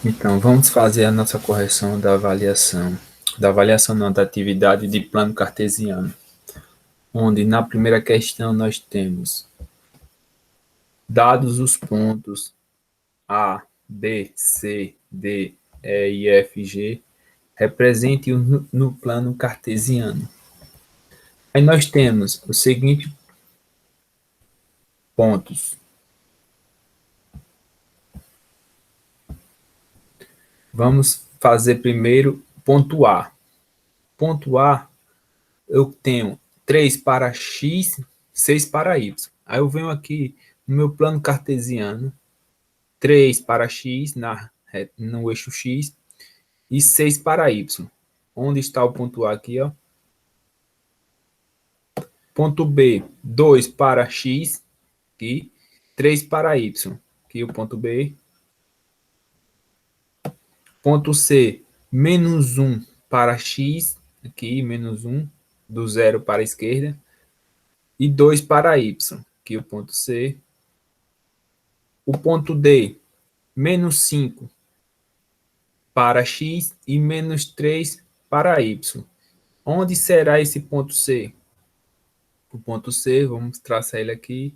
Então, vamos fazer a nossa correção da avaliação. Da avaliação não, da atividade de plano cartesiano. Onde na primeira questão nós temos dados os pontos A, B, C, D, E e F, G, represente-os no plano cartesiano. Aí nós temos os seguintes pontos. Vamos fazer primeiro ponto A. Ponto A, eu tenho 3 para x, 6 para y. Aí eu venho aqui no meu plano cartesiano, 3 para x no eixo x e 6 para y. Onde está o ponto A aqui, ó? Ponto B, 2 para x aqui, 3 para y. Aqui o ponto B. Ponto C, menos 1 para x, aqui menos 1, do 0 para a esquerda, e 2 para y, aqui o ponto C. O ponto D, menos 5 para x e menos 3 para y. Onde será esse ponto C? O ponto C, vamos traçar ele aqui.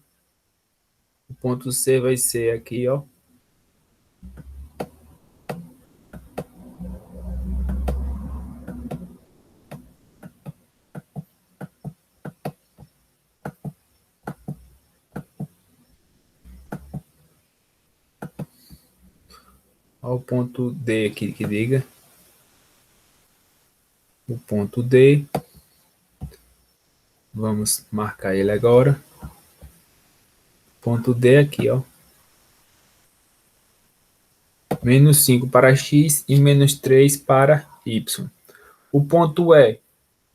O ponto C vai ser aqui, ó. Ó, o ponto D aqui que diga. O ponto D. Vamos marcar ele agora. Ponto D aqui, ó. Menos 5 para x e menos 3 para y. O ponto E,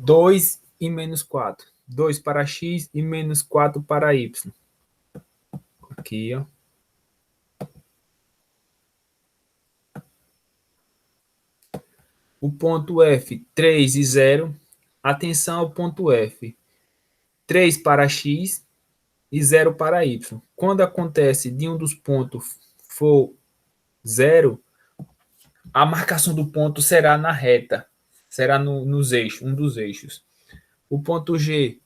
2 e menos 4. 2 para x e menos 4 para y. Aqui, ó. O ponto F, 3 e 0. Atenção ao ponto F. 3 para x e 0 para y. Quando acontece de um dos pontos for 0, a marcação do ponto será na reta. Será nos eixos, um dos eixos. O ponto G,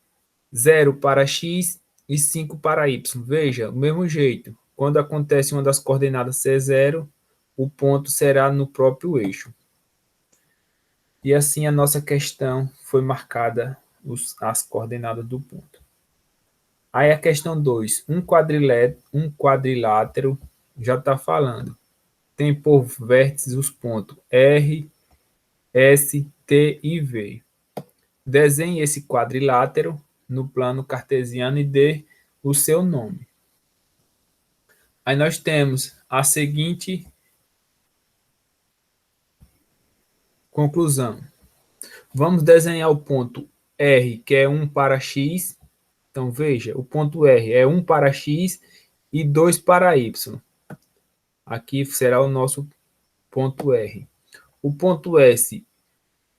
0 para x e 5 para y. Veja, o mesmo jeito. Quando acontece uma das coordenadas ser 0, o ponto será no próprio eixo. E assim a nossa questão foi marcada as coordenadas do ponto. Aí a questão 2. Um quadrilátero já está falando. Tem por vértices os pontos R, S, T e V. Desenhe esse quadrilátero no plano cartesiano e dê o seu nome. Aí nós temos a seguinte conclusão. Vamos desenhar o ponto R, que é 1 para x. Então, veja, o ponto R é 1 para x e 2 para y. Aqui será o nosso ponto R. O ponto S,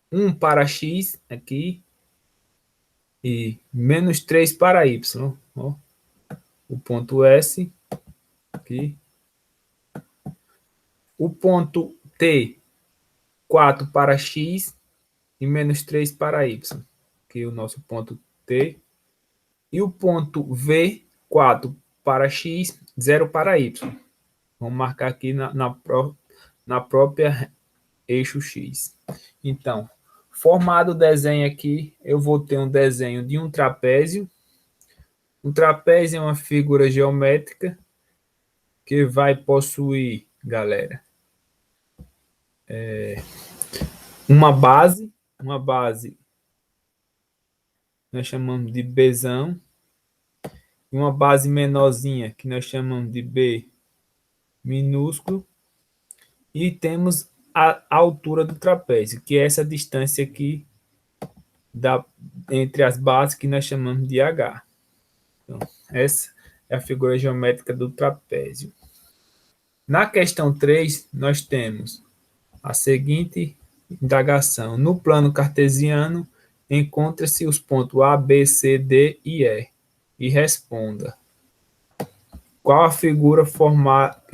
1 para x, aqui, e menos 3 para y. Ó. O ponto S, aqui. O ponto T, 4 para x e menos 3 para y. Aqui o nosso ponto T. E o ponto V, 4 para x, 0 para y. Vamos marcar aqui na própria eixo x. Então, formado o desenho aqui, eu vou ter um desenho de um trapézio. Um trapézio é uma figura geométrica que vai possuir, galera, uma base nós chamamos de Bzão, e uma base menorzinha que nós chamamos de B minúsculo, e temos a altura do trapézio, que é essa distância aqui entre as bases que nós chamamos de H. Então, essa é a figura geométrica do trapézio. Na questão 3, nós temos a seguinte indagação. No plano cartesiano, encontra-se os pontos A, B, C, D e E. E responda. Qual a figura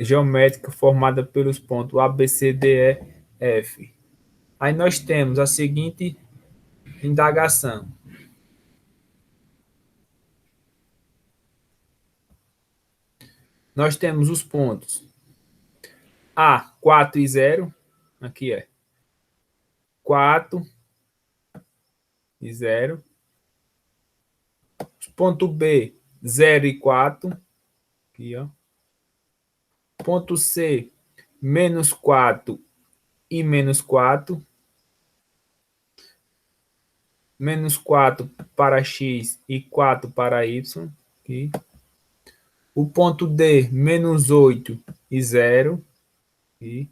geométrica formada pelos pontos A, B, C, D, E, F? Aí nós temos a seguinte indagação. Nós temos os pontos A, 4 e 0. Aqui é 4 e 0. Ponto B, 0 e 4. Aqui, ó. Ponto C, menos 4 e menos 4. Menos 4 para x e 4 para y. Aqui. O ponto D, menos 8 e 0. Aqui.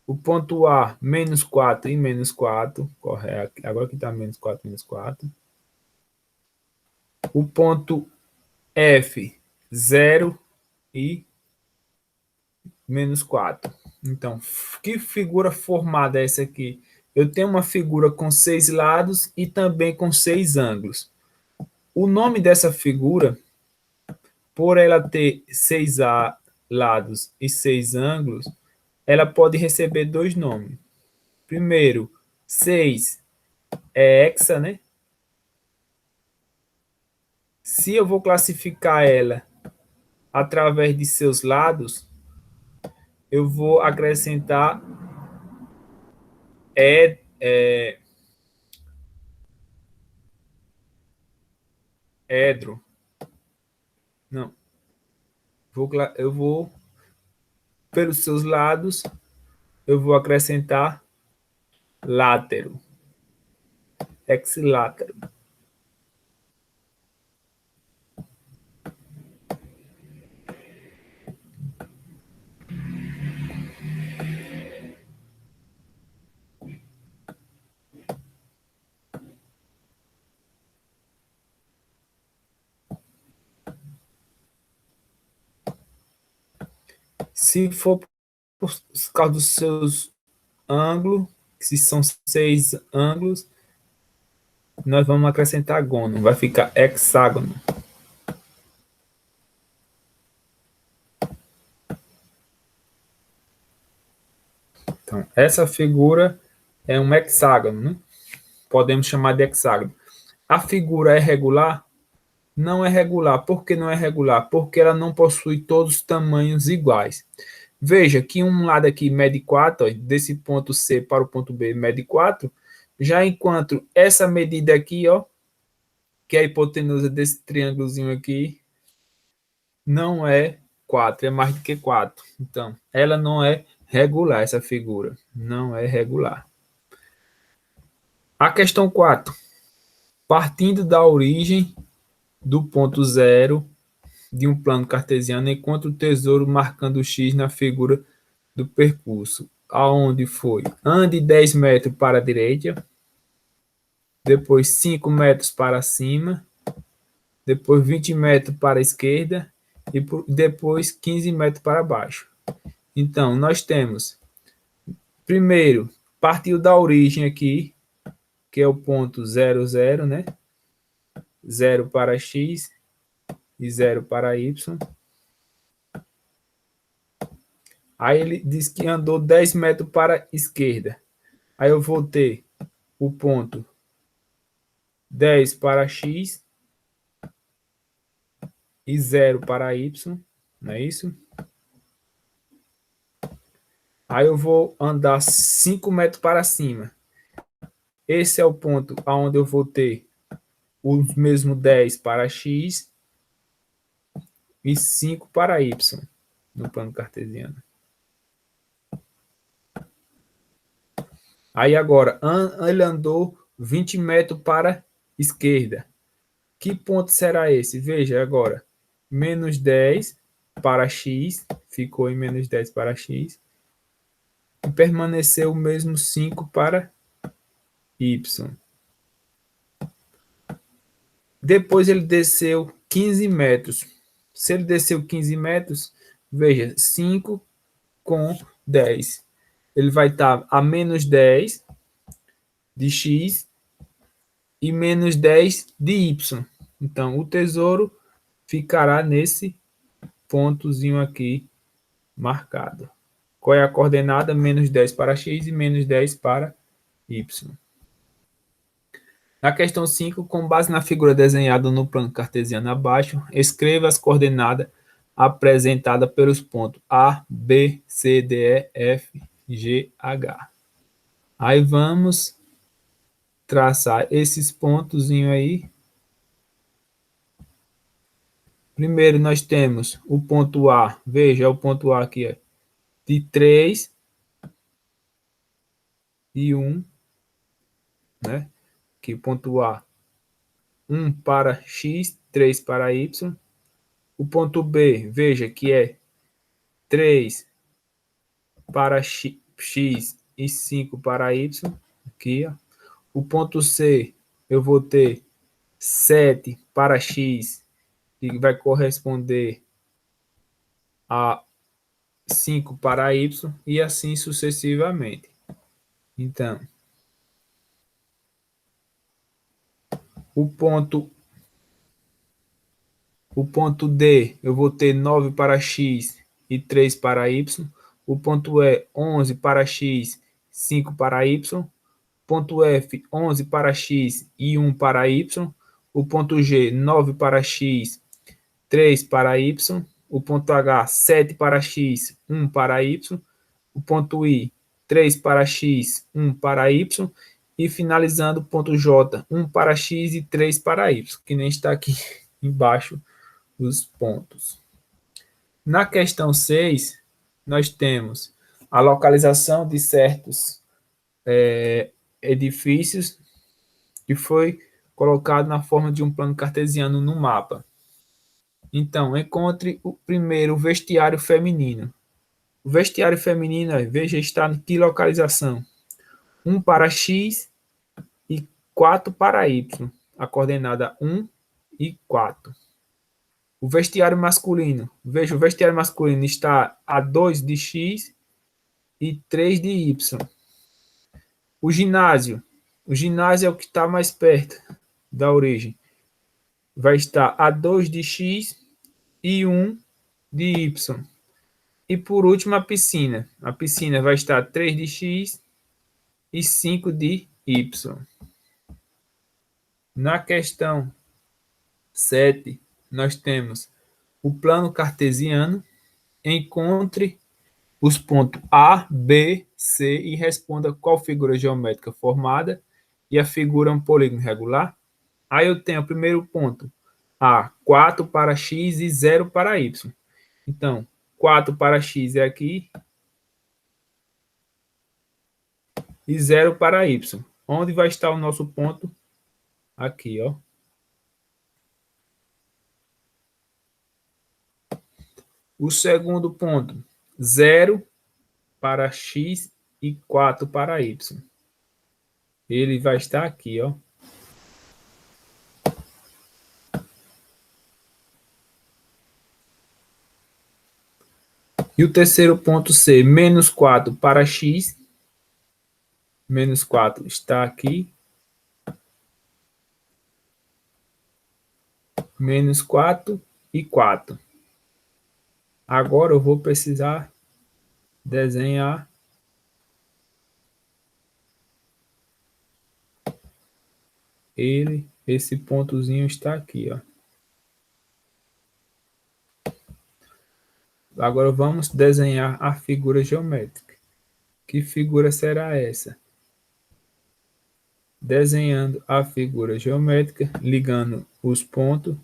O ponto A, menos 4 e menos 4. Correto. Agora que está menos 4, menos 4. O ponto F, 0 e menos 4. Então, que figura formada é essa aqui? Eu tenho uma figura com 6 lados e também com 6 ângulos. O nome dessa figura, por ela ter 6 lados e 6 ângulos, ela pode receber dois nomes. Primeiro, 6 é hexa, né? Se eu vou classificar ela através de seus lados, eu vou acrescentar edro. Não. Eu vou, pelos seus lados, eu vou acrescentar látero. Exilátero. Se for por causa dos seus ângulos, se são 6 ângulos, nós vamos acrescentar gono, vai ficar hexágono. Então, essa figura é um hexágono, né? Podemos chamar de hexágono. A figura é regular? Não é regular. Por que não é regular? Porque ela não possui todos os tamanhos iguais. Veja que um lado aqui mede 4, ó, desse ponto C para o ponto B mede 4, já enquanto essa medida aqui, ó, que é a hipotenusa desse triângulozinho aqui, não é 4, é mais do que 4. Então, ela não é regular, essa figura. Não é regular. A questão 4. Partindo da origem do ponto zero de um plano cartesiano, encontra o tesouro marcando o X na figura do percurso. Aonde foi? Ande 10 metros para a direita, depois 5 metros para cima, depois 20 metros para a esquerda e depois 15 metros para baixo. Então, nós temos, primeiro, partiu da origem aqui, que é o ponto 0, 0, né? 0 para x e 0 para y. Aí ele diz que andou 10 metros para a esquerda. Aí eu vou ter o ponto 10 para x e 0 para y, não é isso? Aí eu vou andar 5 metros para cima. Esse é o ponto onde eu vou ter o mesmo 10 para x e 5 para y no plano cartesiano. Aí agora, ele andou 20 metros para a esquerda. Que ponto será esse? Veja agora, menos 10 para x, ficou em menos 10 para x, e permaneceu o mesmo 5 para y. Depois ele desceu 15 metros. Se ele desceu 15 metros, veja, 5 com 10. Ele vai estar a menos 10 de x e menos 10 de y. Então, o tesouro ficará nesse pontozinho aqui marcado. Qual é a coordenada? Menos 10 para x e menos 10 para y. Na questão 5, com base na figura desenhada no plano cartesiano abaixo, escreva as coordenadas apresentadas pelos pontos A, B, C, D, E, F, G, H. Aí vamos traçar esses pontos aí. Primeiro nós temos o ponto A, veja o ponto A aqui, de 3 e 1, né? Aqui o ponto A, 1 para x, 3 para y. O ponto B, veja que é 3 para x e 5 para y. Aqui, ó. O ponto C, eu vou ter 7 para x, que vai corresponder a 5 para y, e assim sucessivamente. Então, o ponto D, eu vou ter 9 para x e 3 para y. O ponto E, 11 para x, 5 para y. Ponto F, 11 para x e 1 para y. O ponto G, 9 para x, 3 para y. O ponto H, 7 para x, 1 para y. O ponto I, 3 para x, 1 para y. E finalizando o ponto J, 1 para x e 3 para y, que nem está aqui embaixo os pontos. Na questão 6, nós temos a localização de certos edifícios que foi colocado na forma de um plano cartesiano no mapa. Então, encontre o primeiro o vestiário feminino. O vestiário feminino, veja, está em que localização? 1 para x e 4 para y. A coordenada 1 e 4. O vestiário masculino, veja, o vestiário masculino está a 2 de x e 3 de y. O ginásio é o que está mais perto da origem. Vai estar a 2 de x e 1 de y. E por último, a piscina. A piscina vai estar 3 de x e 5 de y. Na questão 7, nós temos o plano cartesiano. Encontre os pontos A, B, C e responda qual figura geométrica formada e a figura é um polígono regular. Aí eu tenho o primeiro ponto, A, 4 para x e 0 para y. Então, 4 para x é aqui e 0 para y. Onde vai estar o nosso ponto? Aqui, ó. O segundo ponto, 0 para x e 4 para y. Ele vai estar aqui, ó. E o terceiro ponto C, menos 4 para x. Menos 4 está aqui. Menos 4 e 4. Agora eu vou precisar desenhar ele. Esse pontozinho está aqui, ó. Agora vamos desenhar a figura geométrica. Que figura será essa? Desenhando a figura geométrica, ligando os pontos,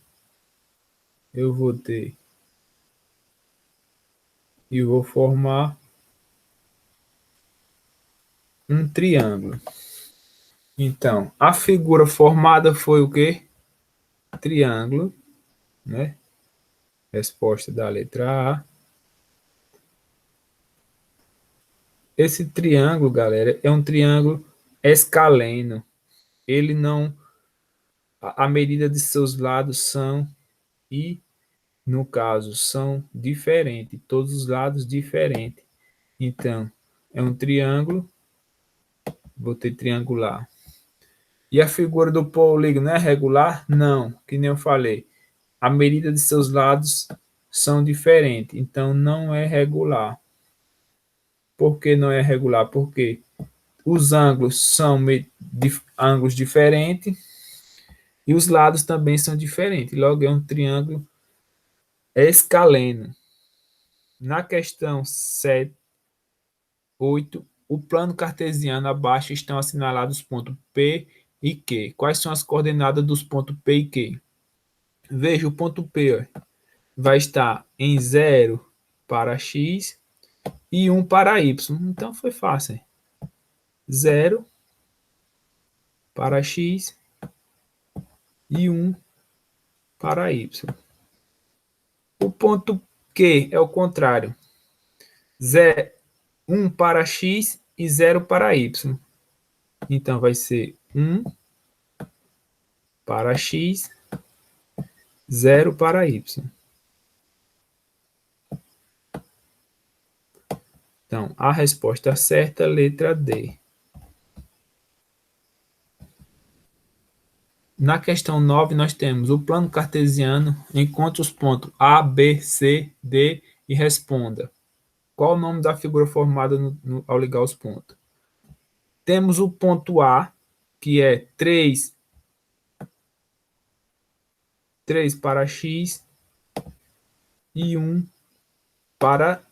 eu vou ter e vou formar um triângulo. Então, a figura formada foi o quê? Triângulo, né? Resposta da letra A. Esse triângulo, galera, é um triângulo escaleno. Ele não... A medida de seus lados são e, no caso, são diferentes. Todos os lados diferentes. Então, é um triângulo. Vou ter triangular. E a figura do polígono é regular? Não, que nem eu falei. A medida de seus lados são diferentes, então não é regular. Por que não é regular? Porque os ângulos são ângulos diferentes e os lados também são diferentes. Logo, é um triângulo escaleno. Na questão 7, 8, o plano cartesiano abaixo estão assinalados os pontos P e Q. Quais são as coordenadas dos pontos P e Q? Veja, o ponto P vai estar em 0 para x e 1 para y. Então foi fácil. 0 para x e 1 para y. O ponto Q é o contrário. 1 para x e 0 para y. Então vai ser 1 para x, 0 para y. Então, a resposta certa, letra D. Na questão 9, nós temos o plano cartesiano. Encontre os pontos A, B, C, D e responda. Qual o nome da figura formada ao ligar os pontos? Temos o ponto A, que é 3 para x e 1 para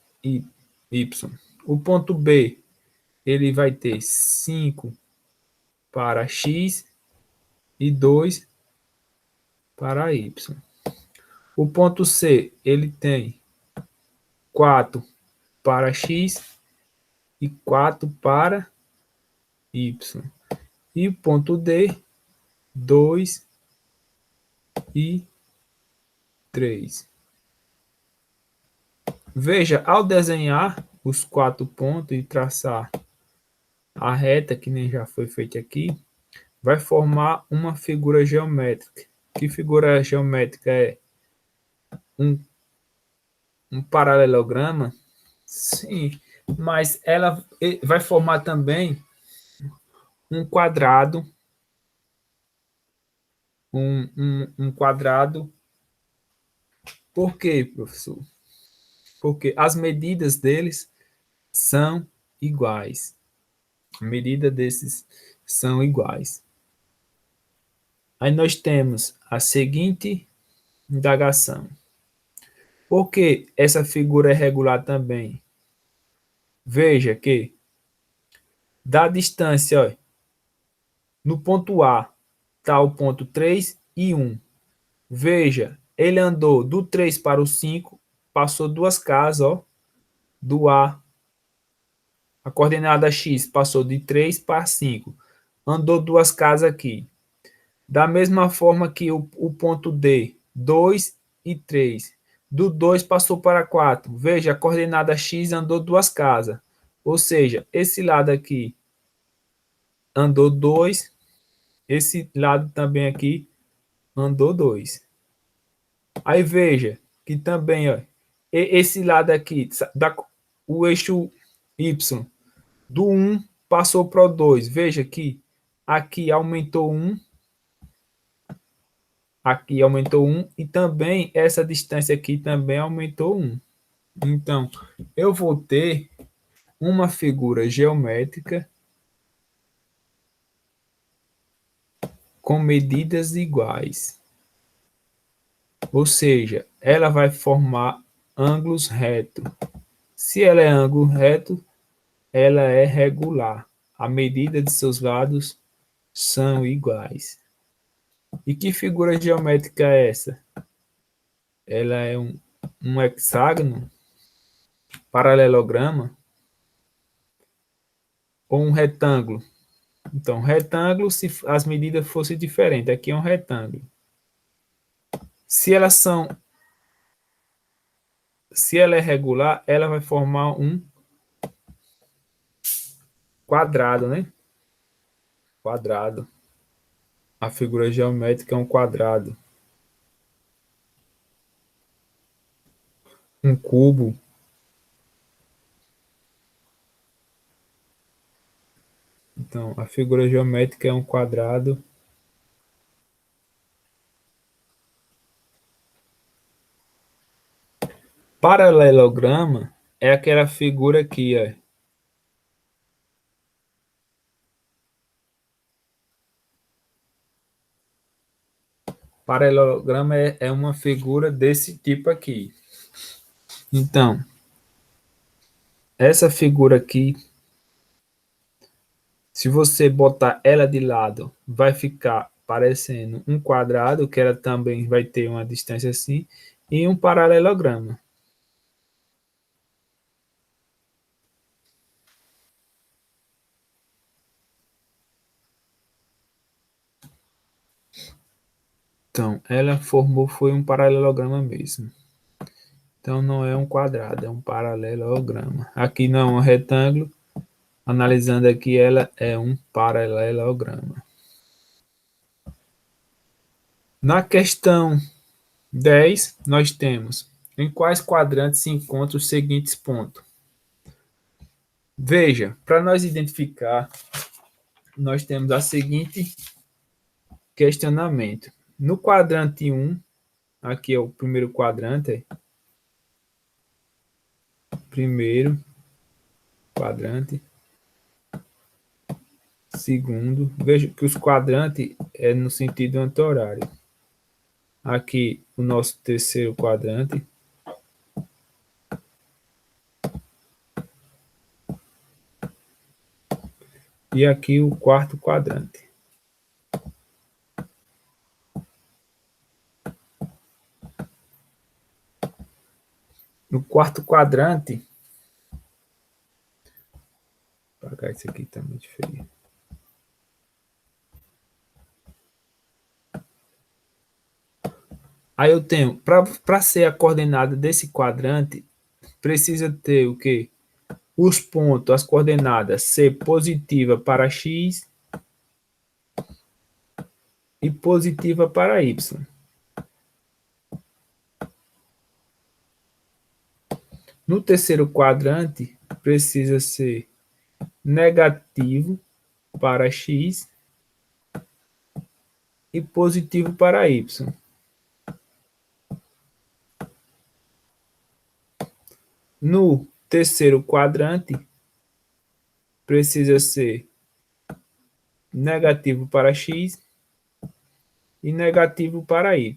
y. O ponto B, ele vai ter 5 para x e 2 para y. O ponto C, ele tem 4 para x e 4 para y. E o ponto D, 2 e 3. Veja, ao desenhar os 4 pontos e traçar a reta, que nem já foi feita aqui, vai formar uma figura geométrica. Que figura geométrica é? Um paralelograma? Sim, mas ela vai formar também um quadrado, um quadrado. Por quê, professor? Porque as medidas deles são iguais. A medida desses são iguais. Aí nós temos a seguinte indagação. Por que essa figura é regular também? Veja que da distância, ó, no ponto A está o ponto 3 e 1. Veja, ele andou do 3 para o 5, passou duas casas, ó, do a coordenada x passou de 3 para 5, andou duas casas aqui. Da mesma forma que o ponto D, 2 e 3, do 2 passou para 4. Veja, a coordenada x andou duas casas. Ou seja, esse lado aqui andou 2, esse lado também aqui andou 2. Aí veja que também, ó, esse lado aqui, o eixo y, do 1 passou para o 2. Veja que aqui aumentou 1, aqui aumentou 1 e também essa distância aqui também aumentou 1. Então, eu vou ter uma figura geométrica com medidas iguais. Ou seja, ela vai formar ângulos retos. Se ela é ângulo reto, ela é regular. A medida de seus lados são iguais. E que figura geométrica é essa? Ela é um hexágono, paralelograma ou um retângulo? Então, retângulo, se as medidas fossem diferentes, aqui é um retângulo. Se elas são, se ela é regular, ela vai formar um quadrado, né? Quadrado. A figura geométrica é um quadrado. Um cubo. Então, a figura geométrica é um quadrado. Paralelograma é aquela figura aqui, ó. Paralelograma é uma figura desse tipo aqui. Então, essa figura aqui, se você botar ela de lado, vai ficar parecendo um quadrado, que ela também vai ter uma distância assim, e um paralelograma. Então, ela formou foi um paralelograma mesmo. Então, não é um quadrado, é um paralelograma. Aqui não é um retângulo. Analisando aqui, ela é um paralelograma. Na questão 10, nós temos em quais quadrantes se encontram os seguintes pontos. Veja, para nós identificar, nós temos a seguinte questionamento. No quadrante 1, aqui é o primeiro quadrante, primeiro quadrante, segundo, veja que os quadrantes é no sentido anti-horário. Aqui o nosso terceiro quadrante, e aqui o quarto quadrante. No quarto quadrante, vou apagar isso aqui também de feio. Aí eu tenho, para ser a coordenada desse quadrante, precisa ter o quê? Os pontos, as coordenadas ser positiva para x e positiva para y. No terceiro quadrante, precisa ser negativo para x e positivo para y. No terceiro quadrante, precisa ser negativo para x e negativo para y.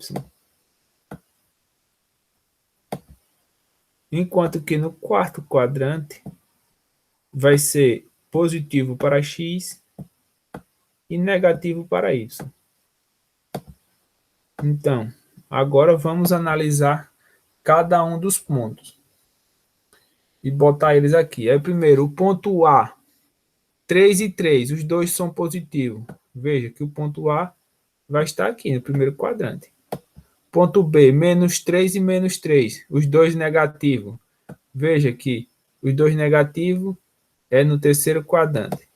Enquanto que no quarto quadrante vai ser positivo para x e negativo para y. Então, agora vamos analisar cada um dos pontos e botar eles aqui. Aí, primeiro, o ponto A, 3 e 3, os dois são positivos. Veja que o ponto A vai estar aqui no primeiro quadrante. Ponto B, menos 3 e menos 3, os dois negativos. Veja que os dois negativos é no terceiro quadrante.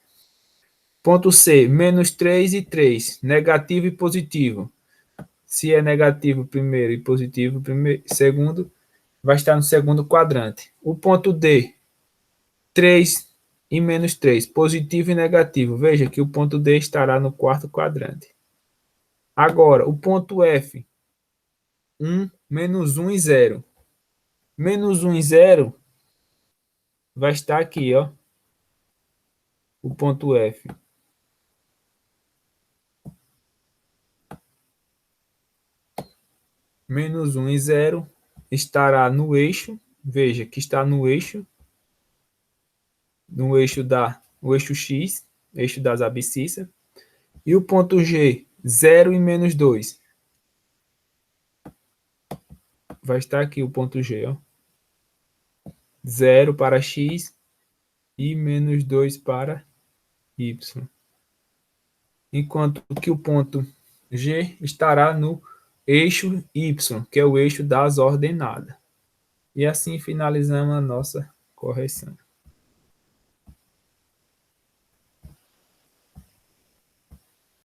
Ponto C, menos 3 e 3, negativo e positivo. Se é negativo primeiro e positivo primeiro, segundo, vai estar no segundo quadrante. O ponto D, 3 e menos 3, positivo e negativo. Veja que o ponto D estará no quarto quadrante. Agora, o ponto F, 1, menos 1 e 0. Menos 1 e 0 vai estar aqui, ó. O ponto F. Menos 1 e 0 estará no eixo. Veja que está no eixo o eixo X, eixo das abscissas, e o ponto G, 0 e menos 2. Vai estar aqui o ponto G, ó. 0 para X e menos 2 para Y. Enquanto que o ponto G estará no eixo Y, que é o eixo das ordenadas. E assim finalizamos a nossa correção.